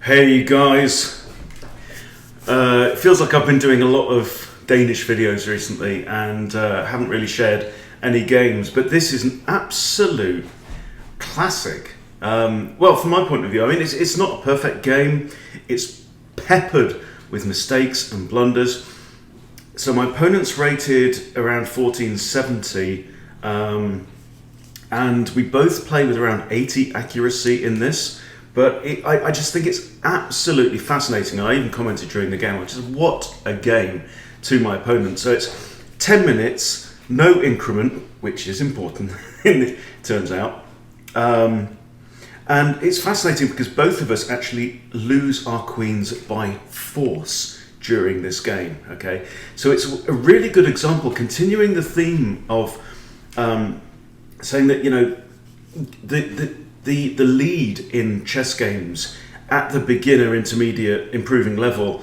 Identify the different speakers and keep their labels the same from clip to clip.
Speaker 1: Hey guys, it feels like I've been doing a lot of Danish videos recently and haven't really shared any games, but this is an absolute classic. Well, from my point of view, I mean, it's not a perfect game. It's peppered with mistakes and blunders. So my opponent's rated around 1470, and we both play with around 80 accuracy in this. But I just think it's absolutely fascinating. And I even commented during the game, which is what a game to my opponent. So it's 10 minutes, no increment, which is important, it turns out. And it's fascinating because both of us actually lose our queens by force during this game, okay? So it's a really good example, continuing the theme of saying that, you know, the lead in chess games at the beginner, intermediate, improving level,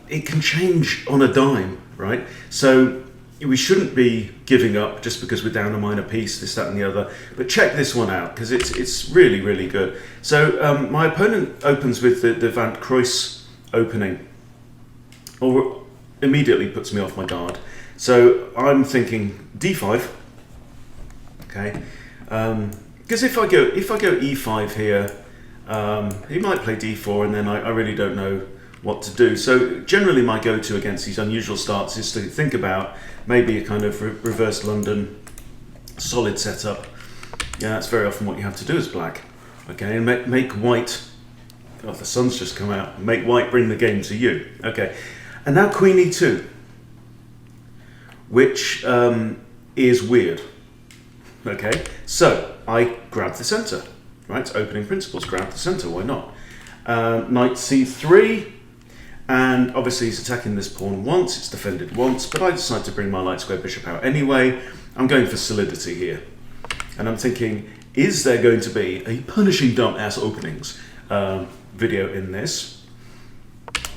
Speaker 1: it can change on a dime, right? So we shouldn't be giving up just because we're down a minor piece, this, that, and the other. But check this one out because it's really, really good. So my opponent opens with the Van Croys opening, or immediately puts me off my guard. So I'm thinking d5, okay. Because if I go e5 here, he might play d4, and then I really don't know what to do. So generally my go-to against these unusual starts is to think about maybe a kind of reverse London solid setup. Yeah, that's very often what you have to do as black. Okay, and make white, oh, the sun's just come out, make white bring the game to you. Okay, and now queen e2, which is weird. Okay, so I grab the center, right? It's opening principles, grab the center, why not? Knight c3, and obviously he's attacking this pawn once, it's defended once, but I decide to bring my light square bishop out anyway. I'm going for solidity here. And I'm thinking, is there going to be a punishing dumb-ass openings video in this?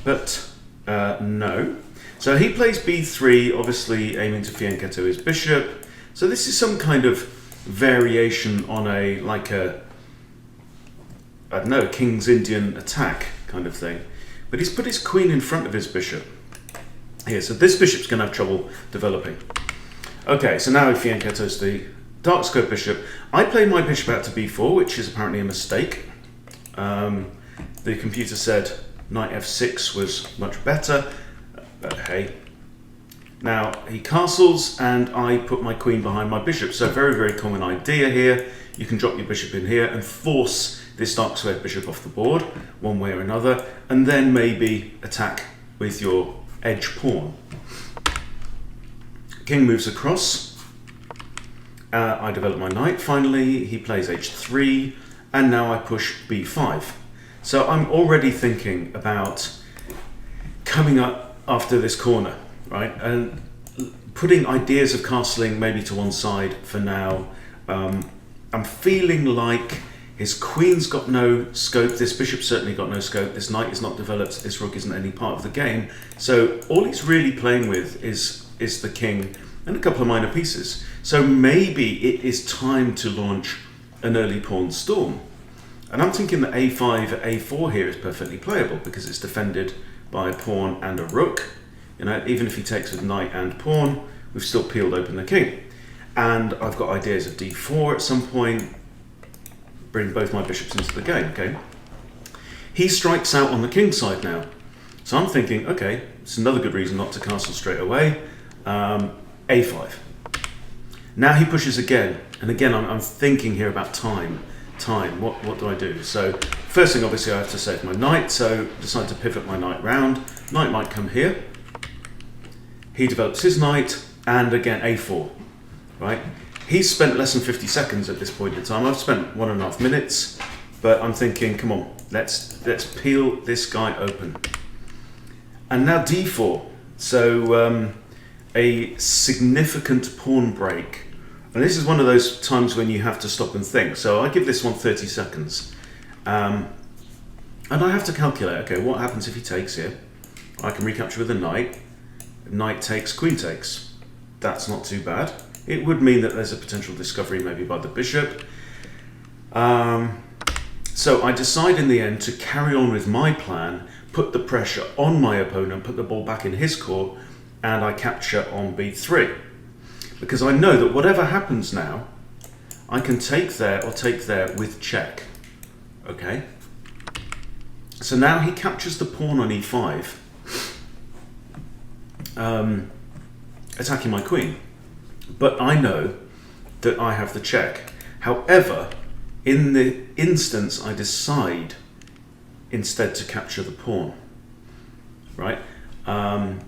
Speaker 1: But no. So he plays b3, obviously aiming to fianchetto his bishop. So this is some kind of variation on a, like a, I don't know, King's Indian attack kind of thing. But he's put his queen in front of his bishop here, so this bishop's going to have trouble developing. Okay, so now he fianchettos the dark square bishop. I play my bishop out to b4, which is apparently a mistake. The computer said knight f6 was much better, but hey. Now he castles and I put my queen behind my bishop. So very, very common idea here. You can drop your bishop in here and force this dark square bishop off the board one way or another, and then maybe attack with your edge pawn. King moves across. I develop my knight finally. He plays h3 and now I push b5. So I'm already thinking about coming up after this corner, right, and putting ideas of castling maybe to one side for now. I'm feeling like his queen's got no scope, this bishop's certainly got no scope, this knight is not developed, this rook isn't any part of the game. So all he's really playing with is the king and a couple of minor pieces. So maybe it is time to launch an early pawn storm. And I'm thinking that a5, a4 here is perfectly playable because it's defended by a pawn and a rook. You know, even if he takes with knight and pawn, we've still peeled open the king. And I've got ideas of d4 at some point, bring both my bishops into the game, okay? He strikes out on the king side now. So I'm thinking, okay, it's another good reason not to castle straight away. a5. Now he pushes again. And again, I'm thinking here about time. What do I do? So first thing, obviously, I have to save my knight. So decide to pivot my knight round. Knight might come here. He develops his knight, and again a4, right? He's spent less than 50 seconds at this point in time. I've spent 1.5 minutes, but I'm thinking, come on, let's peel this guy open. And now d4, so a significant pawn break. And this is one of those times when you have to stop and think. So I give this one 30 seconds. And I have to calculate, okay, what happens if he takes here? I can recapture with a knight. Knight takes, queen takes. That's not too bad. It would mean that there's a potential discovery maybe by the bishop. So I decide in the end to carry on with my plan, put the pressure on my opponent, put the ball back in his court, and I capture on b3. Because I know that whatever happens now, I can take there or take there with check. Okay? So now he captures the pawn on e5, attacking my queen. But I know that I have the check. However, in the instance, I decide instead to capture the pawn, right? And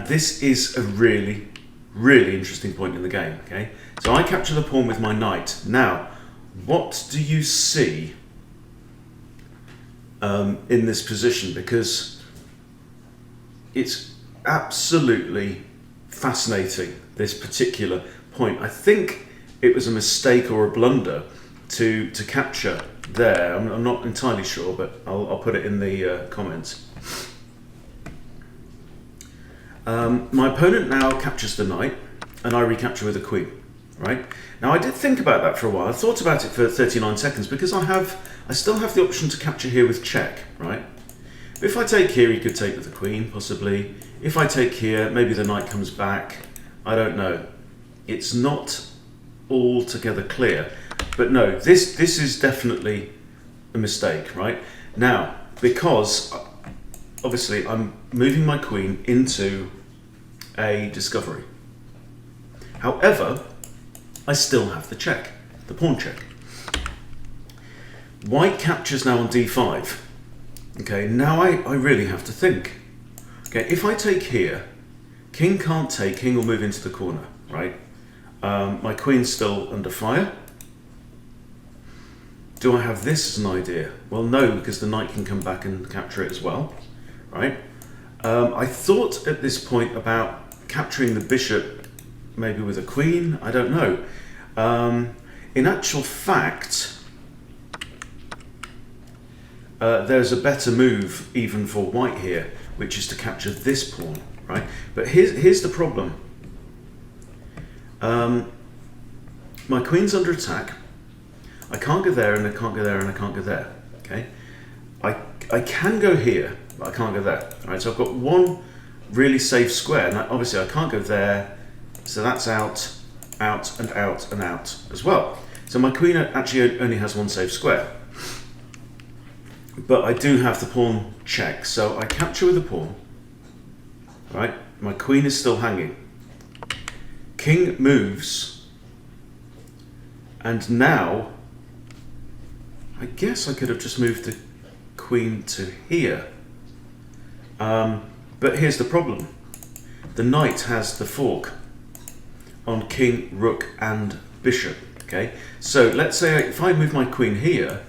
Speaker 1: this is a really, really interesting point in the game, okay? So I capture the pawn with my knight. Now, what do you see in this position? Because it's absolutely fascinating, this particular point. I think it was a mistake or a blunder to capture there. I'm not entirely sure, but I'll put it in the comments. My opponent now captures the knight, and I recapture with a queen, right? Now I did think about that for a while. I thought about it for 39 seconds because I still have the option to capture here with check, right? But if I take here, he could take with the queen, possibly. If I take here, maybe the knight comes back. I don't know. It's not altogether clear. But no, this is definitely a mistake, right? Now, because obviously I'm moving my queen into a discovery. However, I still have the check, the pawn check. White captures now on d5. Okay, now I really have to think. Okay, if I take here, king can't take, king will move into the corner, right? My queen's still under fire. Do I have this as an idea? Well, no, because the knight can come back and capture it as well, right? I thought at this point about capturing the bishop, maybe with a queen, I don't know. In actual fact, there's a better move even for white here, which is to capture this pawn, right? But here's the problem. My queen's under attack. I can't go there, and I can't go there, and I can't go there, okay? I can go here, but I can't go there, all right? So I've got one really safe square, and obviously I can't go there, so that's out, out, and out, and out as well. So my queen actually only has one safe square. But I do have the pawn check, so I capture with a pawn, right? My queen is still hanging. King moves, and now I guess I could have just moved the queen to here. But here's the problem. The knight has the fork on king, rook, and bishop, okay? So let's say if I move my queen here,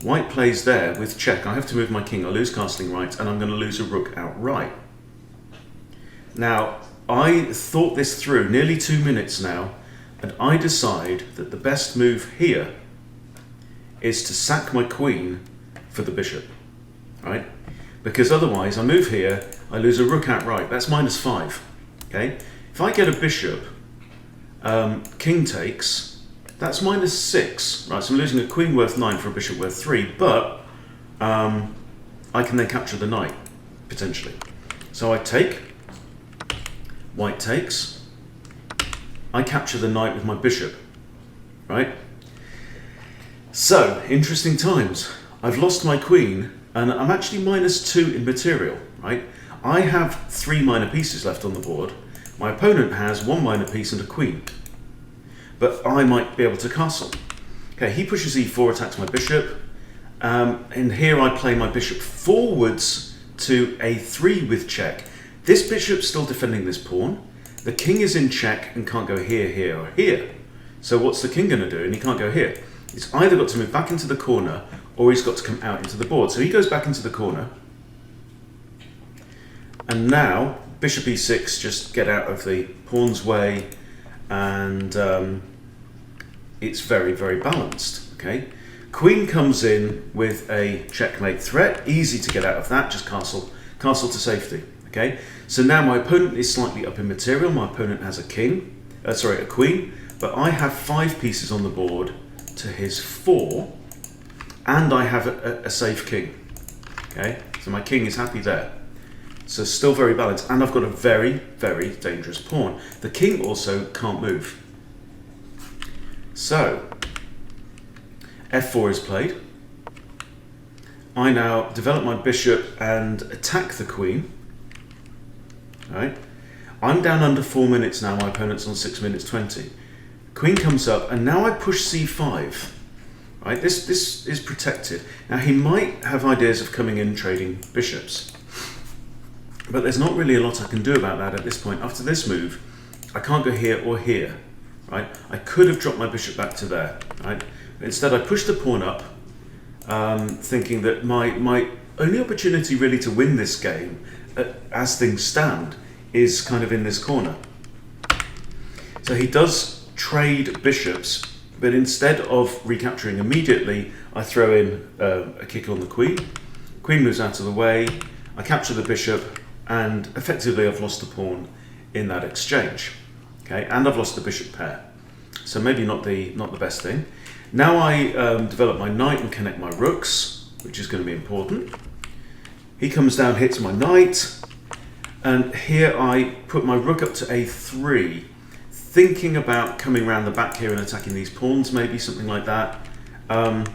Speaker 1: white plays there with check. I have to move my king, I lose castling rights, and I'm going to lose a rook outright. Now, I thought this through nearly 2 minutes now, and I decide that the best move here is to sack my queen for the bishop, right? Because otherwise I move here, I lose a rook outright. That's -5, okay? If I get a bishop, king takes, that's -6, right? So I'm losing a queen worth 9 for a bishop worth 3, but I can then capture the knight, potentially. So I take, white takes, I capture the knight with my bishop, right? So, interesting times. I've lost my queen, and I'm actually -2 in material, right? I have 3 minor pieces left on the board. My opponent has 1 minor piece and a queen. But I might be able to castle. Okay, he pushes e4, attacks my bishop. And here I play my bishop forwards to a3 with check. This bishop's still defending this pawn. The king is in check and can't go here, here, or here. So what's the king going to do? And he can't go here. He's either got to move back into the corner or he's got to come out into the board. So he goes back into the corner. And now, bishop e6, just get out of the pawn's way. And it's very, very balanced, okay? Queen comes in with a checkmate threat. Easy to get out of that, just castle to safety, okay? So now my opponent is slightly up in material. My opponent has a queen, but I have 5 pieces on the board to his 4, and I have a safe king. Okay, so my king is happy there. So still very balanced, and I've got a very, very dangerous pawn. The king also can't move. So f4 is played. I now develop my bishop and attack the queen. Right? I'm down under 4 minutes now, my opponent's on 6 minutes 20. Queen comes up, and now I push c5. Right? This is protected. Now he might have ideas of coming in trading bishops, but there's not really a lot I can do about that at this point. After this move, I can't go here or here. Right? I could have dropped my bishop back to there. Right? Instead, I pushed the pawn up, thinking that my only opportunity really to win this game, as things stand, is kind of in this corner. So he does trade bishops, but instead of recapturing immediately, I throw in a kick on the queen. Queen moves out of the way, I capture the bishop, and effectively I've lost the pawn in that exchange. Okay, and I've lost the bishop pair. So maybe not the best thing. Now I develop my knight and connect my rooks, which is going to be important. He comes down, hits my knight, and here I put my rook up to a3, thinking about coming around the back here and attacking these pawns, maybe something like that. Doesn't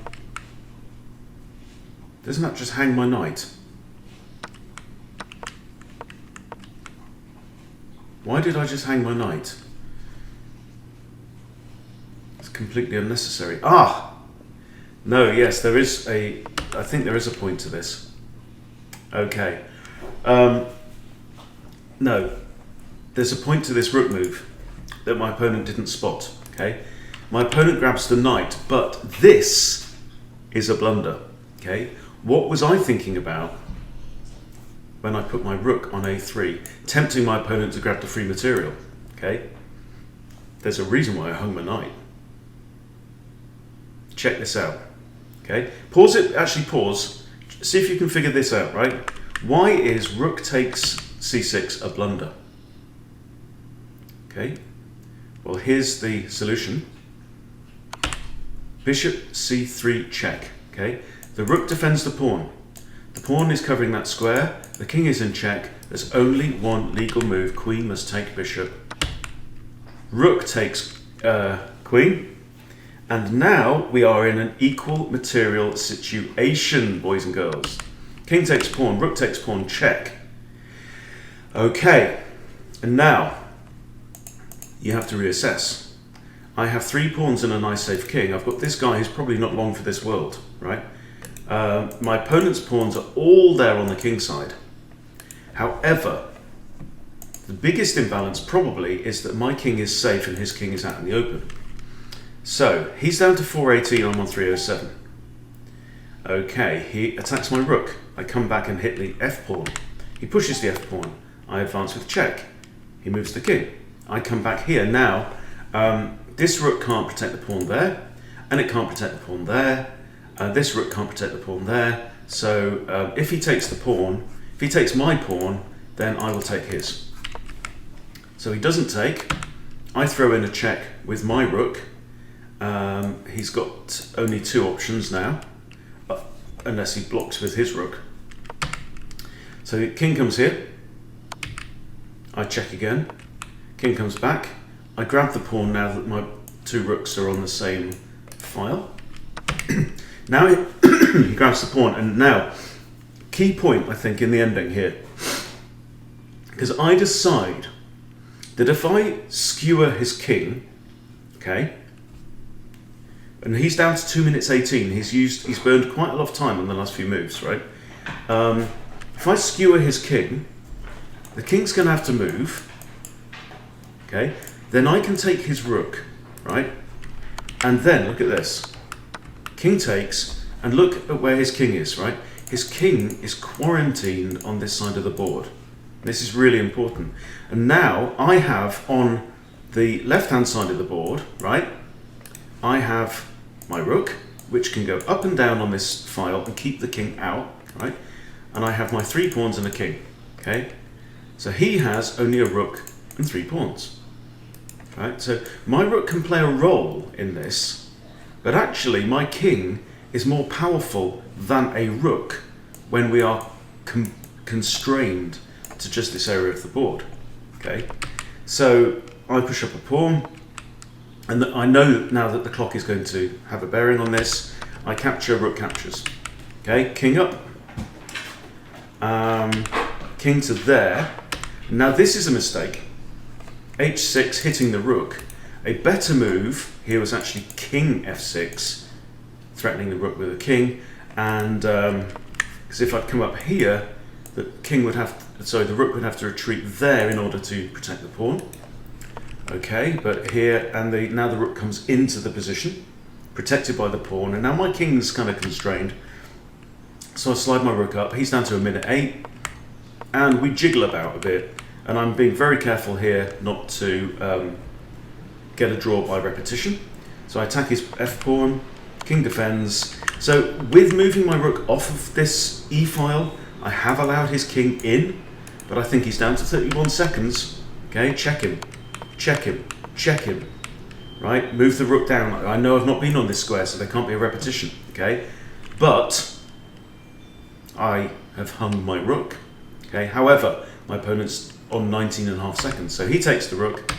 Speaker 1: that just hang my knight? Why did I just hang my knight? It's completely unnecessary. Ah! No, yes, there is I think there is a point to this. Okay. No. There's a point to this rook move that my opponent didn't spot. Okay. My opponent grabs the knight, but this is a blunder. Okay. What was I thinking about when I put my rook on a3, tempting my opponent to grab the free material? Okay. There's a reason why I hung my knight. Check this out. Okay. Pause it. Actually, pause. See if you can figure this out. Right. Why is rook takes c6 a blunder? Okay. Well, here's the solution. Bishop c3 check. Okay. The rook defends the pawn. The pawn is covering that square. The king is in check. There's only one legal move. Queen must take bishop. Rook takes queen. And now we are in an equal material situation, boys and girls. King takes pawn. Rook takes pawn. Check. Okay. And now you have to reassess. I have 3 pawns and a nice safe king. I've got this guy who's probably not long for this world, right? My opponent's pawns are all there on the king side. However, the biggest imbalance probably is that my king is safe and his king is out in the open. So he's down to 418, I'm on 307. Okay, he attacks my rook. I come back and hit the f pawn. He pushes the f pawn. I advance with check. He moves the king. I come back here. Now, this rook can't protect the pawn there, and it can't protect the pawn there. This rook can't protect the pawn there. So if he takes the pawn, if he takes my pawn, then I will take his. So he doesn't take. I throw in a check with my rook. He's got only 2 options now, unless he blocks with his rook. So king comes here. I check again. King comes back. I grab the pawn now that my 2 rooks are on the same file. Now he grabs the pawn, and now, key point I think in the ending here, because I decide that if I skewer his king, okay, and he's down to 2 minutes 18, he's burned quite a lot of time on the last few moves, right? If I skewer his king, the king's going to have to move, okay? Then I can take his rook, right? And then, look at this. King takes, and look at where his king is, right? His king is quarantined on this side of the board. This is really important. And now I have on the left-hand side of the board, right? I have my rook, which can go up and down on this file and keep the king out, right? And I have my 3 pawns and a king, okay? So he has only a rook and 3 pawns. Right, so my rook can play a role in this, but actually my king is more powerful than a rook when we are constrained to just this area of the board. Okay, so I push up a pawn, and I know now that the clock is going to have a bearing on this. I capture, rook captures. Okay, king up, king to there. Now this is a mistake. h6 hitting the rook. A better move here was actually king f6, threatening the rook with a king, and because if I'd come up here, the rook would have to retreat there in order to protect the pawn. Okay, but here, and now the rook comes into the position, protected by the pawn, and now my king's kind of constrained. So I slide my rook up, he's down to a minute 8, and we jiggle about a bit, and I'm being very careful here not to get a draw by repetition. So I attack his f-pawn, king defends. So with moving my rook off of this e-file, I have allowed his king in, but I think he's down to 31 seconds. Okay, check him, check him, check him. Right, move the rook down. I know I've not been on this square, so there can't be a repetition. Okay, but I have hung my rook. Okay, however, my opponent's on 19.5 seconds, so he takes the rook,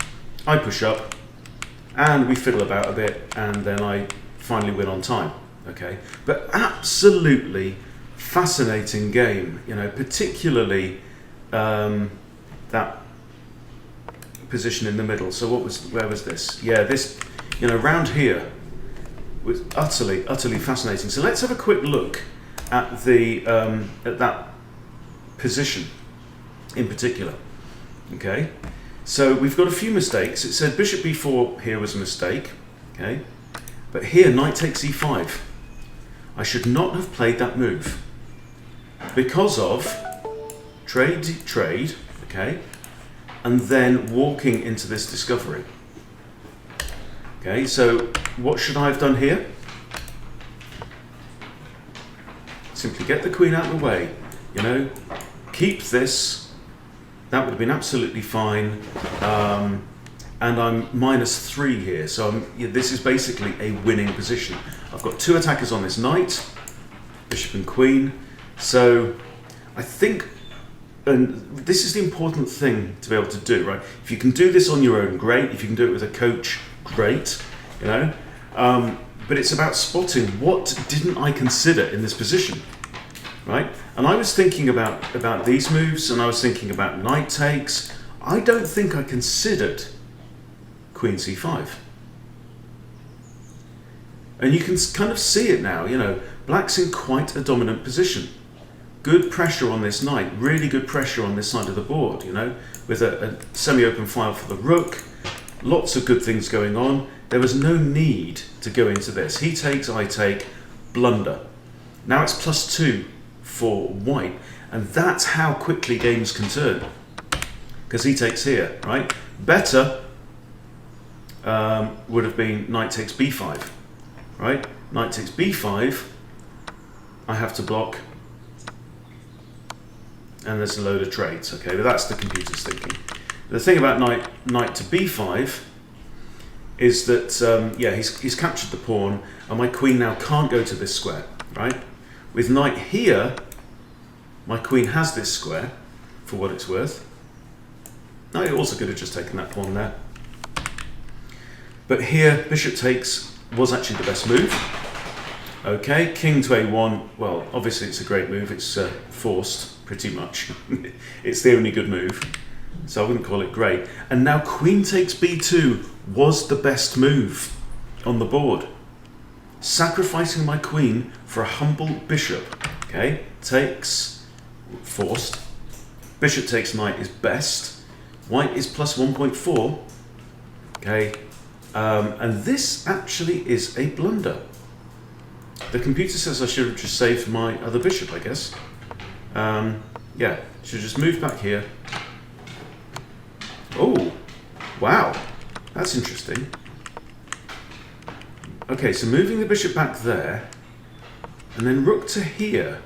Speaker 1: I push up, and we fiddle about a bit, and then I finally win on time. Okay, but absolutely fascinating game, you know, particularly that position in the middle. So where was this? Yeah, this, you know, round here was utterly fascinating. So let's have a quick look at the at that position in particular. Okay, so we've got a few mistakes. It said bishop b4 here was a mistake. Okay, but here knight takes e5. I should not have played that move because of trade, okay, and then walking into this discovery. Okay, so what should I have done here? Simply get the queen out of the way, you know, keep this. That would have been absolutely fine. And I'm -3 here, so this is basically a winning position. I've got two attackers on this knight, bishop and queen. So I think, and this is the important thing to be able to do, right? If you can do this on your own, great. If you can do it with a coach, great, you know. But it's about spotting what didn't I consider in this position, right? And I was thinking about these moves, and I was thinking about knight takes. I don't think I considered queen c5. And you can kind of see it now, you know, black's in quite a dominant position. Good pressure on this knight, really good pressure on this side of the board, you know, with a semi-open file for the rook, lots of good things going on. There was no need to go into this. He takes, I take, blunder. Now it's +2 for white, and that's how quickly games can turn, because he takes here, right? Better would have been knight takes b5, right? Knight takes b5, I have to block, and there's a load of trades, okay? But that's the computer's thinking. The thing about knight to b5 is that, yeah, he's captured the pawn, and my queen now can't go to this square, right? With knight here, my queen has this square, for what it's worth. Now, it also could have just taken that pawn there. But here, bishop takes was actually the best move. Okay, king to a1, well, obviously it's a great move. It's forced, pretty much. It's the only good move, so I wouldn't call it great. And now queen takes b2 was the best move on the board. Sacrificing my queen for a humble bishop. Okay, takes, forced. Bishop takes knight is best. White is +1.4. Okay, and this actually is a blunder. The computer says I should have just saved my other bishop, I guess. Yeah, should just move back here. Oh, wow, that's interesting. Okay, so moving the bishop back there, and then rook to here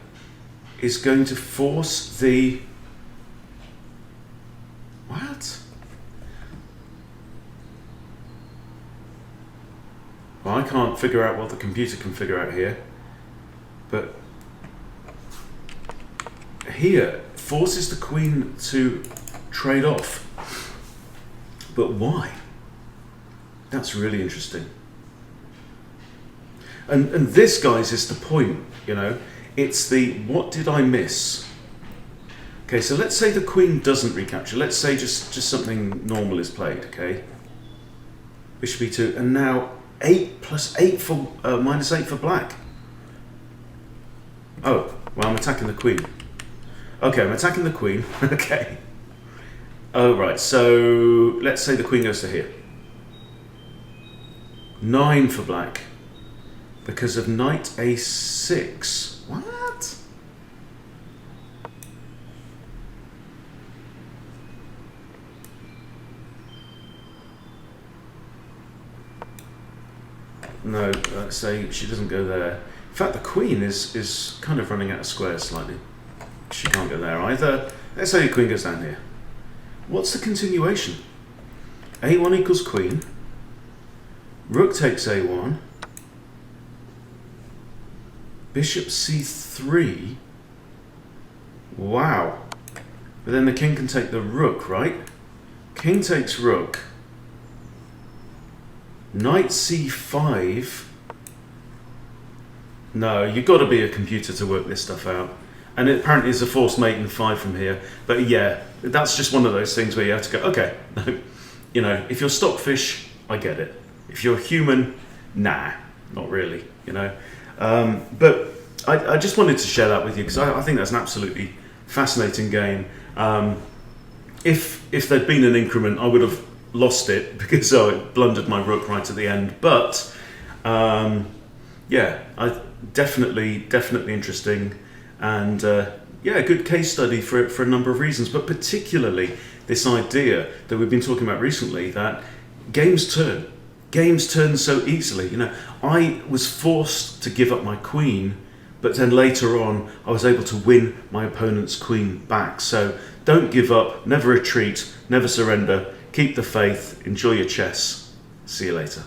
Speaker 1: is going to force the... What? Well, I can't figure out what the computer can figure out here. But here, forces the queen to trade off. But why? That's really interesting. And this, guys, is the point, you know. It's the, what did I miss? Okay, so let's say the queen doesn't recapture. Let's say just something normal is played, okay? Bishop e2, and now 8 plus 8 for, minus 8 for black. Oh, well, I'm attacking the queen. Okay, I'm attacking the queen, okay. Oh, right, so let's say the queen goes to here. 9 for black. Because of knight a6. What? No, let's say she doesn't go there. In fact, the queen is kind of running out of squares slightly. She can't go there either. Let's say the queen goes down here. What's the continuation? a1 equals queen. Rook takes a1. Bishop c3. Wow. But then the king can take the rook, right? King takes rook. Knight c5. No, you've got to be a computer to work this stuff out. And it apparently is a forced mate in 5 from here. But yeah, that's just one of those things where you have to go, okay, no. You know, if you're stockfish, I get it. If you're human, nah, not really, you know. But I just wanted to share that with you because I think that's an absolutely fascinating game. If there'd been an increment, I would have lost it because I blundered my rook right at the end. But yeah, definitely interesting, and yeah, a good case study for a number of reasons. But particularly this idea that we've been talking about recently, that games turn. Games turn so easily. You know, I was forced to give up my queen, but then later on I was able to win my opponent's queen back. So don't give up, never retreat, never surrender, keep the faith, enjoy your chess. See you later.